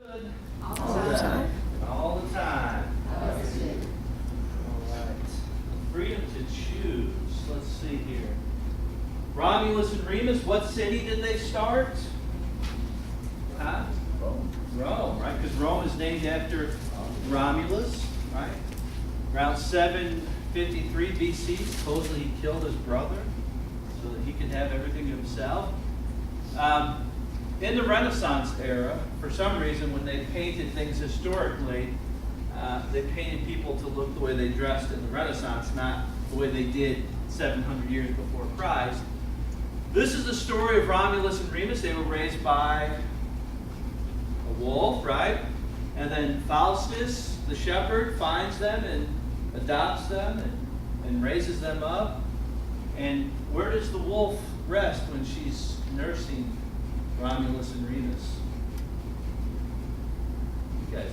Good. All the time. All the time. All right. Freedom to choose. Let's see here. Romulus and Remus, what city did they start? Huh? Rome, right? Because Rome is named after Romulus, right? Around 753 BC, supposedly he killed his brother so that he could have everything to himself. In the Renaissance era, for some reason, when they painted things historically, they painted people to look the way they dressed in the Renaissance, not the way they did 700 years before Christ. This is the story of Romulus and Remus. They were raised by a wolf, right? And then Faustus, the shepherd, finds them and adopts them and raises them up. And where does the wolf rest when she's nursing Romulus and Remus? You guys,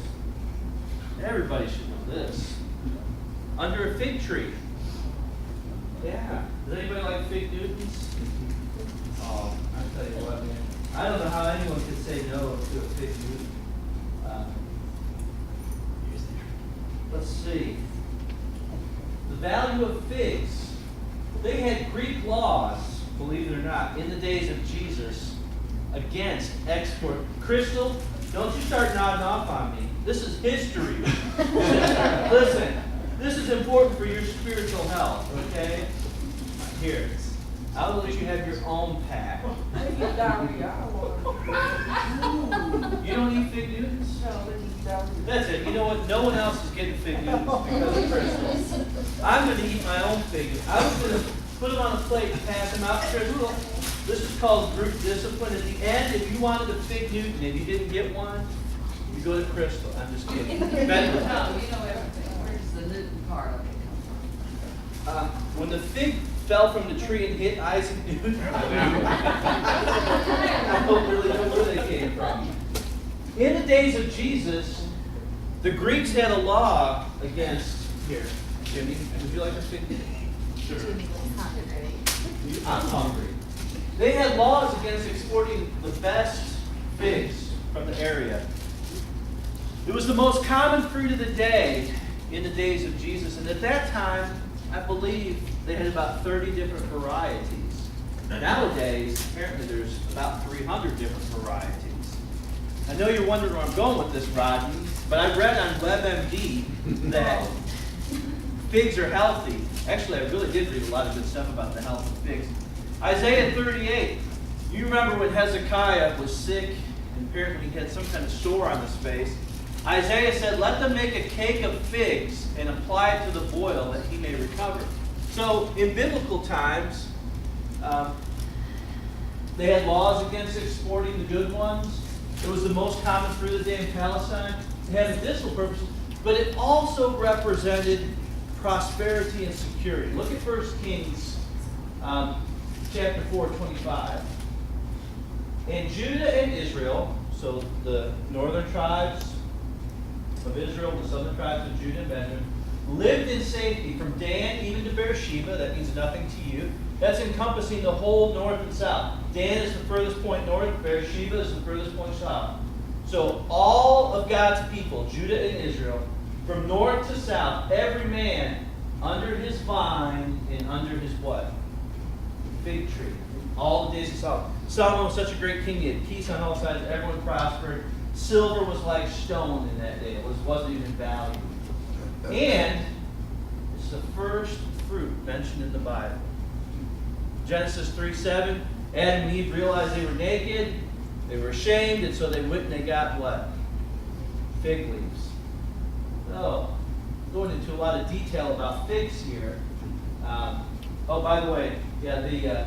everybody should know this. Under a fig tree. Yeah. Does anybody like fig Newtons? Oh, I'll tell you what, man. I don't know how anyone could say no to a fig Newton. Let's see. The value of figs. They had Greek laws, believe it or not, in the days of Jesus against export. Crystal, don't you start nodding off on me. This is history. Listen, this is important for your spiritual health, okay? Here, I'll let you have your own pack. You don't eat fig Newtons? That's it. You know what? No one else is getting fig Newtons because of Crystal. I'm going to eat my own fig. I was going to put them on a plate and pass them out to Crystal. This is called group discipline. At the end, if you wanted a fig Newton and you didn't get one, you go to Crystal. I'm just kidding. No, you know everything. Where's the Newton part of it come from? When the fig fell from the tree and hit Isaac Newton, I don't really know where they came from. In the days of Jesus, the Greeks had a law against, here, Jimmy, would you like a fig? Sure. I'm hungry. They had laws against exporting the best figs from the area. It was the most common fruit of the day in the days of Jesus. And at that time, I believe they had about 30 different varieties. Nowadays, apparently there's about 300 different varieties. I know you're wondering where I'm going with this, Rodney, but I read on WebMD that figs are healthy. Actually, I really did read a lot of good stuff about the health of figs. Isaiah 38. You remember when Hezekiah was sick and apparently he had some kind of sore on his face. Isaiah said, let them make a cake of figs and apply it to the boil that he may recover. So in biblical times, they had laws against exporting the good ones. It was the most common fruit of the day in Palestine. It had medicinal purposes, but it also represented prosperity and security. Look at 1 Kings chapter 4:25. And Judah and Israel, so the northern tribes of Israel, the southern tribes of Judah and Benjamin, lived in safety from Dan even to Beersheba. That means nothing to you. That's encompassing the whole north and south. Dan is the furthest point north. Beersheba is the furthest point south. So all of God's people, Judah and Israel, from north to south, every man under his vine and under his what? Fig tree. All the days of Solomon. Solomon was such a great king. He had peace on all sides. Everyone prospered. Silver was like stone in that day. It wasn't even valued. And it's the first fruit mentioned in the Bible. Genesis 3:7. Adam and Eve realized they were naked. They were ashamed, and so they went and they got what? Fig leaves. So, going into a lot of detail about figs here. Oh, by the way, yeah,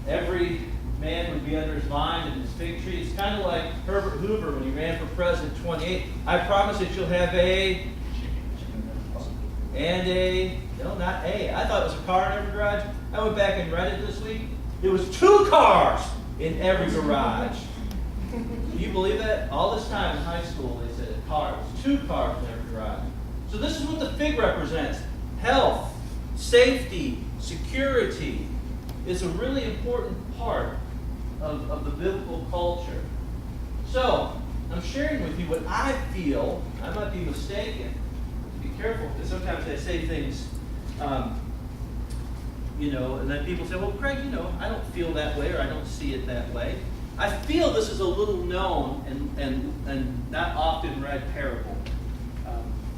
every man would be under his vine and his fig tree. It's kind of like Herbert Hoover when he ran for president 28. I promise that you'll have no, not A. I thought it was a car in every garage. I went back and read it this week. There was 2 cars in every garage. Can you believe that? All this time in high school, they said a car. It was 2 cars in every garage. So this is what the fig represents. Health, safety, security. It's a really important part of the biblical culture. So, I'm sharing with you what I feel. I might be mistaken. Be careful, because sometimes I say things, and then people say, well, Craig, I don't feel that way, or I don't see it that way. I feel this is a little known and not often read parable.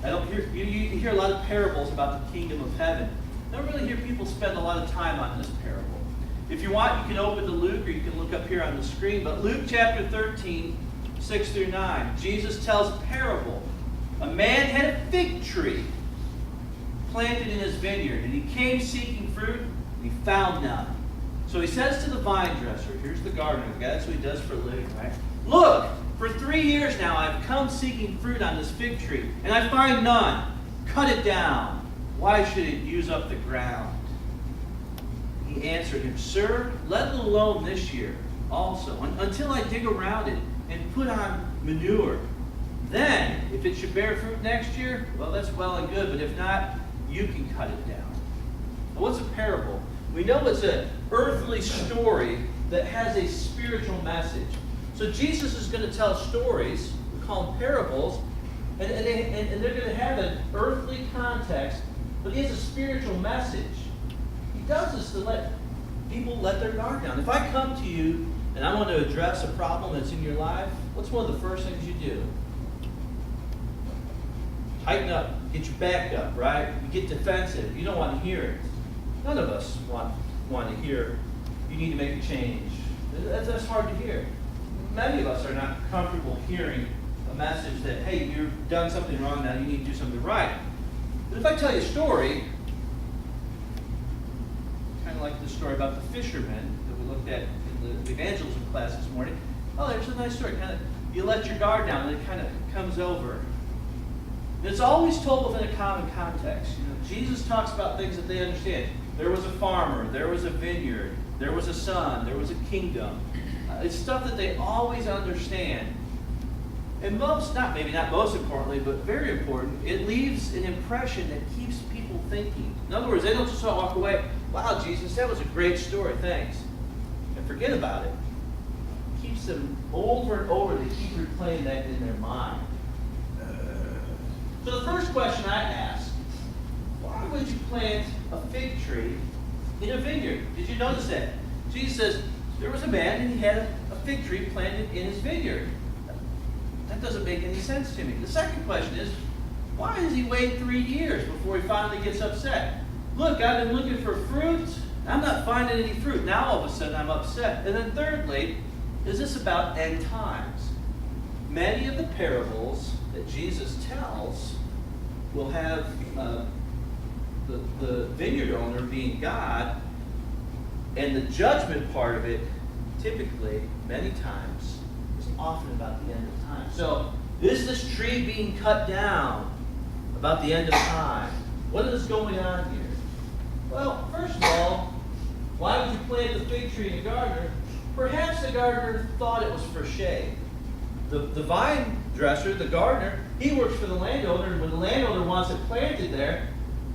I don't hear you hear a lot of parables about the kingdom of heaven. I don't really hear people spend a lot of time on this parable. If you want, you can open to Luke, or you can look up here on the screen. But Luke chapter 13, 6 through 9, Jesus tells a parable. A man had a fig tree planted in his vineyard, and he came seeking fruit, and he found none. So he says to the vine dresser, here's the gardener, the guy, that's what he does for a living, right? Look, for 3 years now I've come seeking fruit on this fig tree, and I find none. Cut it down. Why should it use up the ground? He answered him, Sir, let it alone this year also, until I dig around it and put on manure. Then, if it should bear fruit next year, well, that's well and good, but if not, you can cut it down. Now, what's a parable? We know it's an earthly story that has a spiritual message. So Jesus is going to tell stories, we call them parables, and they're going to have an earthly context, but he has a spiritual message. He does this to let people let their guard down. If I come to you and I want to address a problem that's in your life, what's one of the first things you do? Tighten up, get your back up, right? You get defensive. You don't want to hear it. None of us want to hear, you need to make a change. That's hard to hear. Many of us are not comfortable hearing a message that, hey, you've done something wrong, now you need to do something right. But if I tell you a story, kind of like the story about the fishermen that we looked at in the evangelism class this morning. Oh, there's a nice story. Kind of, you let your guard down, and it kind of comes over. And it's always told within a common context. Jesus talks about things that they understand. There was a farmer, there was a vineyard, there was a son, there was a kingdom. It's stuff that they always understand. And maybe not most importantly, but very important, it leaves an impression that keeps people thinking. In other words, they don't just walk away, wow, Jesus, that was a great story, thanks, and forget about it. It keeps them over and over, they keep replaying that in their mind. So the first question I ask, why would you plant a fig tree in a vineyard? Did you notice that? Jesus says, there was a man and he had a fig tree planted in his vineyard. That doesn't make any sense to me. The second question is, why does he wait 3 years before he finally gets upset? Look, I've been looking for fruit. I'm not finding any fruit. Now all of a sudden I'm upset. And then thirdly, is this about end times? Many of the parables that Jesus tells will have the vineyard owner being God, and the judgment part of it, typically, many times, is often about the end of time. So, is this tree being cut down about the end of time? What is going on here? Well, first of all, why would you plant the fig tree in a garden? Perhaps the gardener thought it was for shade. The vine dresser, the gardener, he works for the landowner, and when the landowner wants it planted there,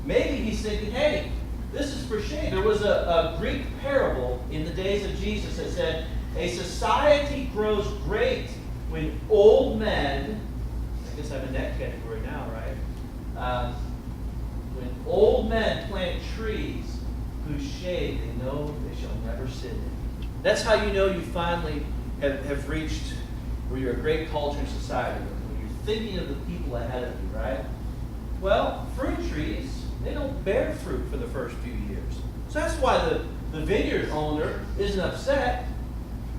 maybe he's thinking, hey, this is for shade. There was a Greek parable in the days of Jesus that said, a society grows great when old men, I guess I'm in that category now, right? When old men plant trees whose shade they know they shall never sit in. That's how you know you finally have reached where you're a great culture and society, when you're thinking of the people ahead of you, right? Well, fruit trees, they don't bear fruit for the first few years. So that's why the vineyard owner isn't upset.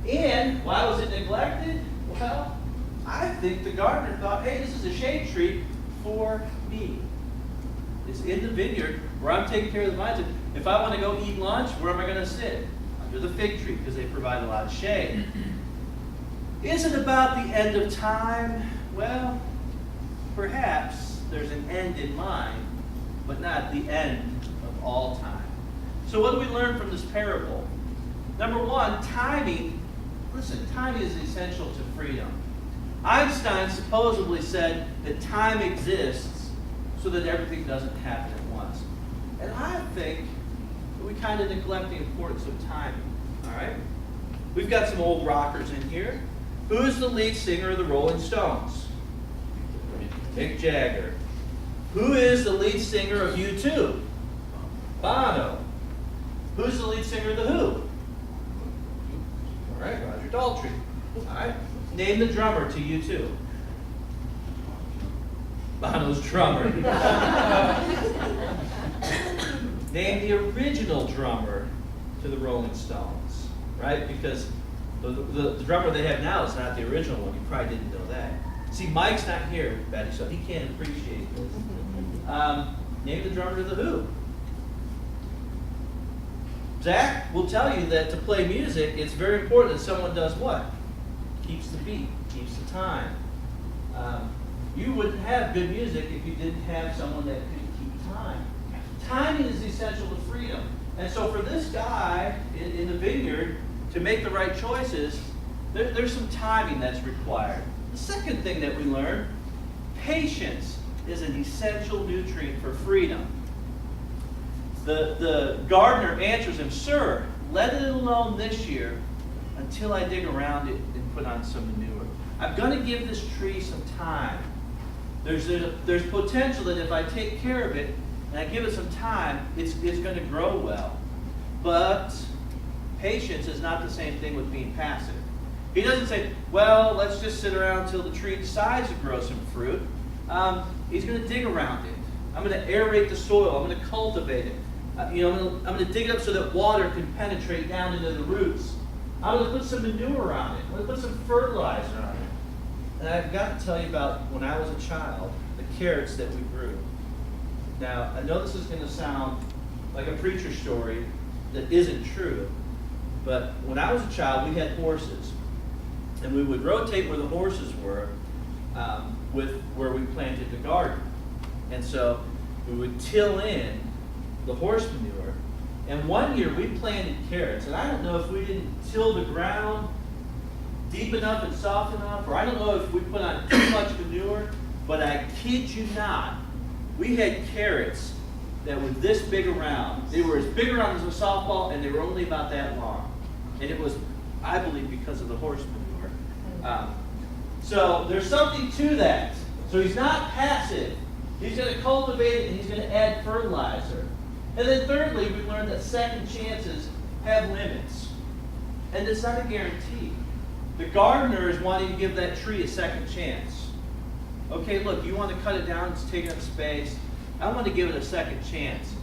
And why was it neglected? Well, I think the gardener thought, hey, this is a shade tree for me. It's in the vineyard where I'm taking care of the vines. If I want to go eat lunch, where am I going to sit? Under the fig tree, because they provide a lot of shade. Is it about the end of time? Well, perhaps there's an end in mind, but not the end of all time. So what do we learn from this parable? Number one, timing. Listen, timing is essential to freedom. Einstein supposedly said that time exists so that everything doesn't happen at once. And I think that we kind of neglect the importance of timing. All right? We've got some old rockers in here. Who's the lead singer of the Rolling Stones? Mick Jagger. Who is the lead singer of U2? Bono. Who's the lead singer of The Who? All right, Roger Daltrey. All right. Name the drummer to U2. Bono's drummer. Name the original drummer to the Rolling Stones, right? Because the drummer they have now is not the original one. You probably didn't know that. See, Mike's not here, Betty, so he can't appreciate this. Name the drummer to The Who. Zach will tell you that to play music, it's very important that someone does what? Keeps the beat, keeps the time. You wouldn't have good music if you didn't have someone that could keep time. Timing is essential to freedom. And so for this guy in the vineyard to make the right choices, there's some timing that's required. The second thing that we learn, patience is an essential nutrient for freedom. The gardener answers him, "Sir, let it alone this year until I dig around it and put on some manure. I'm going to give this tree some time. There's potential that if I take care of it and I give it some time, it's going to grow well." But patience is not the same thing with being passive. He doesn't say, "Well, let's just sit around until the tree decides to grow some fruit." He's going to dig around it. I'm going to aerate the soil. I'm going to cultivate it. I'm going to dig it up so that water can penetrate down into the roots. I'm going to put some manure on it. I'm going to put some fertilizer on it. And I've got to tell you about when I was a child, the carrots that we grew. Now, I know this is going to sound like a preacher story that isn't true, but when I was a child, we had horses. And we would rotate where the horses were with where we planted the garden. And so we would till in the horse manure. And one year we planted carrots. And I don't know if we didn't till the ground deep enough and soft enough, or I don't know if we put on too much manure, but I kid you not, we had carrots that were this big around. They were as big around as a softball, and they were only about that long. And it was, I believe, because of the horse manure. So there's something to that. So he's not passive. He's going to cultivate it, and he's going to add fertilizer. And then thirdly, we learned that second chances have limits. And it's not a guarantee. The gardener is wanting to give that tree a second chance. Okay, look, you want to cut it down, it's taking up space. I want to give it a second chance.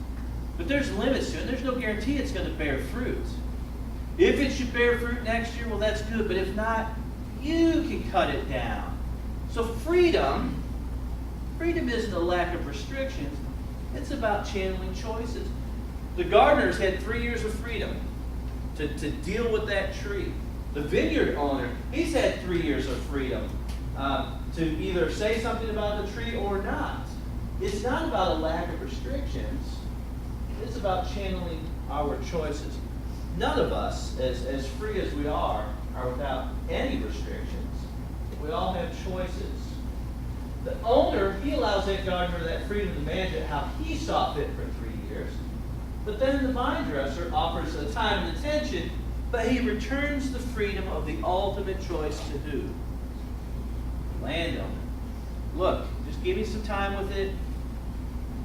But there's limits to it. There's no guarantee it's going to bear fruit. If it should bear fruit next year, well, that's good. But if not, you can cut it down. So freedom isn't a lack of restrictions. It's about channeling choices. The gardeners had 3 years of freedom to deal with that tree. The vineyard owner, he's had 3 years of freedom to either say something about the tree or not. It's not about a lack of restrictions. It's about channeling our choices. None of us, as free as we are without any restrictions. We all have choices. The owner, he allows that gardener that freedom to manage it how he saw fit for 3 years. But then the vine dresser offers the time and attention, but he returns the freedom of the ultimate choice to who? Landowner. Look, just give me some time with it.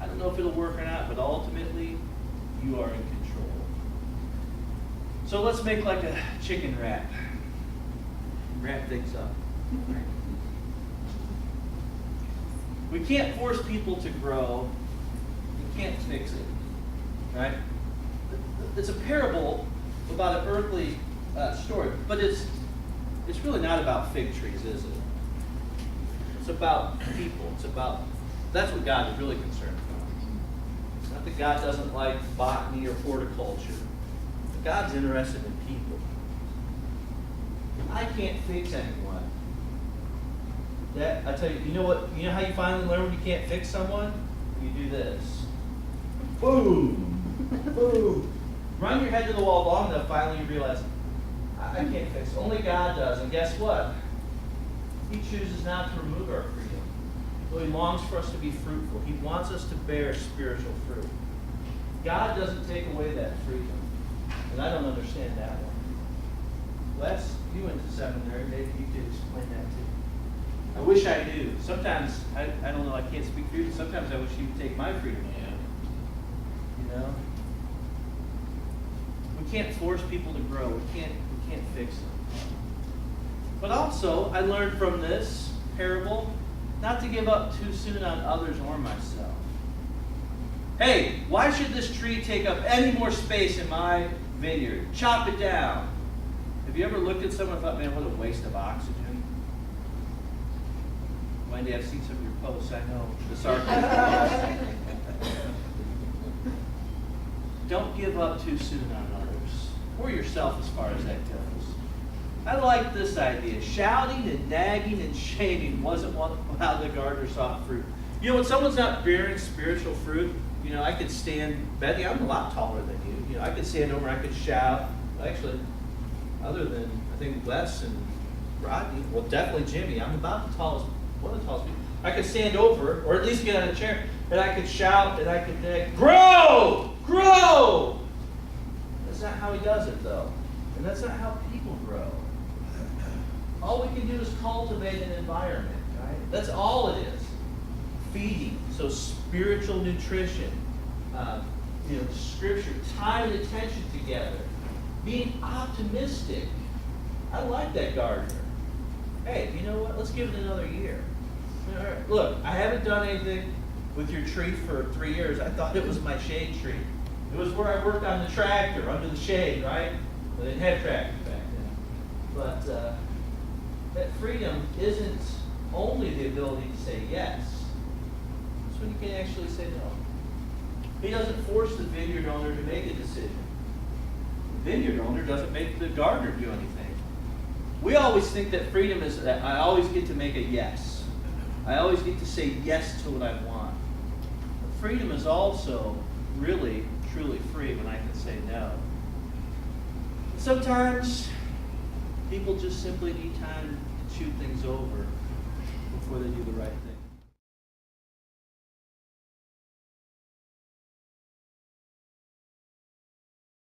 I don't know if it'll work or not, but ultimately, you are in control. So let's make like a chicken wrap. Wrap things up. We can't force people to grow. We can't fix it. Right? It's a parable about an earthly story, but it's really not about fig trees, is it? It's about people. That's what God is really concerned about. It's not that God doesn't like botany or horticulture. But God's interested in people. I can't fix anyone. I tell you, you know what? You know how you finally learn when you can't fix someone? You do this. Boom! Boom! Run your head to the wall long enough, finally you realize, I can't fix it. Only God does. And guess what? He chooses not to remove our freedom. So he longs for us to be fruitful. He wants us to bear spiritual fruit. God doesn't take away that freedom. And I don't understand that one. You went to seminary, maybe you could explain that too. I wish I knew. Sometimes, I don't know, I can't speak for you, but sometimes I wish you would take my freedom away. You know? We can't force people to grow. We can't fix them. But also, I learned from this parable not to give up too soon on others or myself. Hey, why should this tree take up any more space in my vineyard? Chop it down. Have you ever looked at someone and thought, man, what a waste of oxygen? Wendy, I've seen some of your posts. I know the sarcasm. Don't give up too soon on others, or yourself as far as that goes. I like this idea. Shouting and nagging and shaming wasn't how the gardener saw fruit. You know, when someone's not bearing spiritual fruit, you know, I could stand, Betty, I'm a lot taller than you. You know, I could stand over, I could shout. Actually, other than, I think, Wes and Rodney, well, definitely Jimmy, I'm about the tallest, one of the tallest people. I could stand over, or at least get on a chair, and I could shout, and I could nag, grow! Grow! That's not how he does it, though. And that's not how people grow. All we can do is cultivate an environment, right? That's all it is. Feeding, so spiritual nutrition, scripture, time and attention together, being optimistic. I like that gardener. Hey, you know what? Let's give it another year. All right, look, I haven't done anything with your tree for 3 years. I thought it was my shade tree. It was where I worked on the tractor, under the shade, right? Well, they didn't have tractors back then. But that freedom isn't only the ability to say yes. It's when you can actually say no. He doesn't force the vineyard owner to make a decision. The vineyard owner doesn't make the gardener do anything. We always think that freedom is that I always get to make a yes. I always get to say yes to what I want. But freedom is also really, truly free when I can say no. Sometimes people just simply need time to chew things over before they do the right thing.